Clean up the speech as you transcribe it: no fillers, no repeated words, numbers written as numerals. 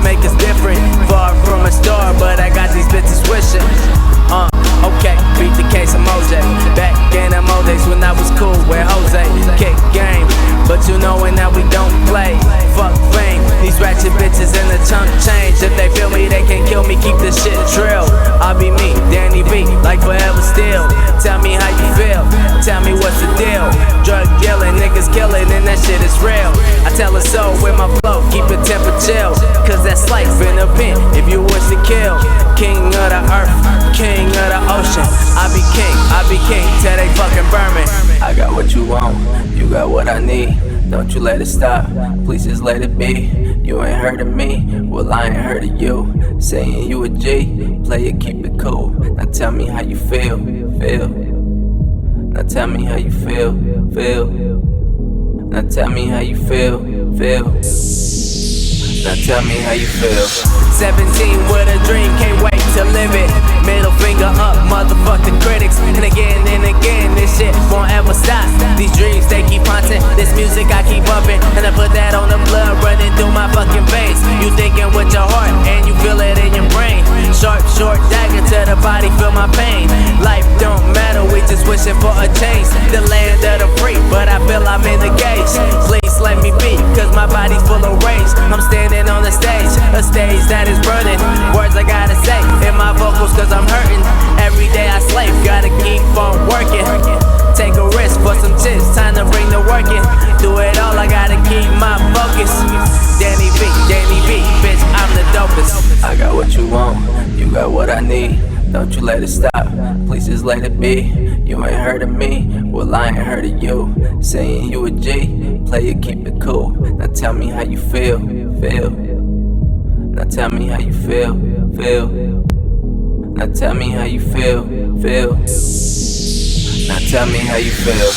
make us different. Far from a star, but I got these bitches wishing. Okay, beat the case of Mojay. Back in the old days when I was cool with Jose. Kick game, but you knowin' that we don't play. Fuck fame, these ratchet bitches in the chunk change. If they feel me, they can't kill me, keep this shit drill. I'll be me, Danny V, like forever still. Tell me how you feel, tell me what's the deal. Drug dealing, niggas killing, and that shit is real. I tell it so with my flow, keep it temper chill. Cause that's life in a pen, if you wish to kill. King of the earth, king of the ocean. I be king, till they fucking burn me. I got what you want, you got what I need. Don't you let it stop, please just let it be. You ain't heard of me, well I ain't heard of you. Saying you a G, play it, keep it cool. Now tell me how you feel. Now tell me how you feel. Now tell me how you feel. Now tell me how you feel. 17 with a dream, can't wait to live it. Middle finger up, motherfuck the critics. And again, this shit won't ever stop. These dreams, they keep haunting. This music I keep bumping. And I put that on the blood running through my fucking veins. You thinking with your heart, and you feel it in your brain. Short dagger to the body, feel my pain. Life don't matter, we just wishing for a change. The land of the free, but I feel I'm in the cage. Please let me be, cause my body's full of rage. I'm standing on the stage, a stage that is burning. Words I gotta say in my vocals, cause I'm hurting. Every day I slave, gotta keep on working. Take a risk for some chips, time to bring the work in. Do it all, I gotta keep my focus. Danny V, bitch, I'm the dopest. I got what you want, you got what I need. Don't you let it stop, please just let it be. You ain't heard of me, well I ain't heard of you. Saying you a G, play it, keep it cool. Now tell me how you feel. Now tell me how you feel. Now tell me how you feel. Now tell me how you feel.